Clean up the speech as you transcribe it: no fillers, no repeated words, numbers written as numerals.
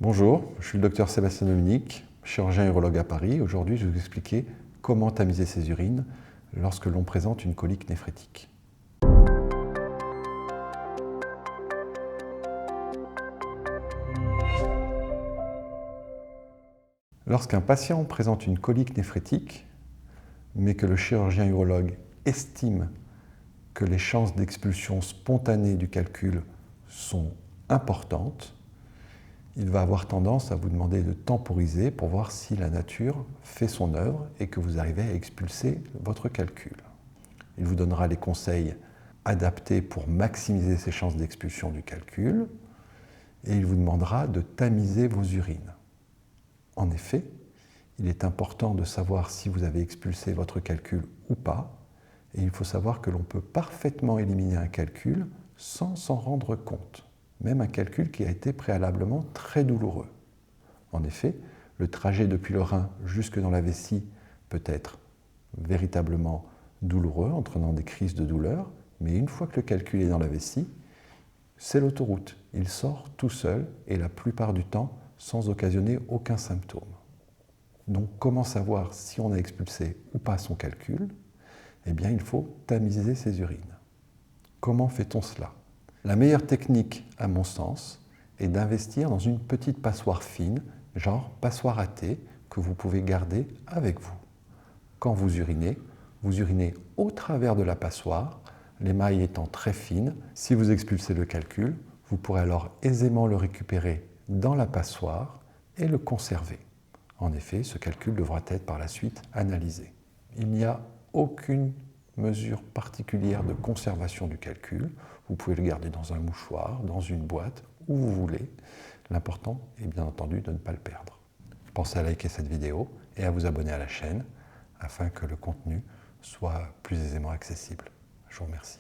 Bonjour, je suis le docteur Sébastien Dominique, chirurgien urologue à Paris. Aujourd'hui, je vais vous expliquer comment tamiser ses urines lorsque l'on présente une colique néphrétique. Lorsqu'un patient présente une colique néphrétique, mais que le chirurgien urologue estime que les chances d'expulsion spontanée du calcul sont importantes, il va avoir tendance à vous demander de temporiser pour voir si la nature fait son œuvre et que vous arrivez à expulser votre calcul. Il vous donnera les conseils adaptés pour maximiser ses chances d'expulsion du calcul et il vous demandera de tamiser vos urines. En effet, il est important de savoir si vous avez expulsé votre calcul ou pas, et il faut savoir que l'on peut parfaitement éliminer un calcul sans s'en rendre compte, même un calcul qui a été préalablement très douloureux. En effet, le trajet depuis le rein jusque dans la vessie peut être véritablement douloureux, entraînant des crises de douleur, mais une fois que le calcul est dans la vessie, c'est l'autoroute. Il sort tout seul et la plupart du temps sans occasionner aucun symptôme. Donc comment savoir si on a expulsé ou pas son calcul? Eh bien, il faut tamiser ses urines. Comment fait-on cela? La meilleure technique, à mon sens, est d'investir dans une petite passoire fine, genre passoire à thé, que vous pouvez garder avec vous. Quand vous urinez au travers de la passoire, l'émail étant très fine. Si vous expulsez le calcul, vous pourrez alors aisément le récupérer dans la passoire et le conserver. En effet, ce calcul devra être par la suite analysé. Il n'y a aucune mesure particulière de conservation du calcul. Vous pouvez le garder dans un mouchoir, dans une boîte, où vous voulez. L'important est bien entendu de ne pas le perdre. Pensez à liker cette vidéo et à vous abonner à la chaîne afin que le contenu soit plus aisément accessible. Je vous remercie.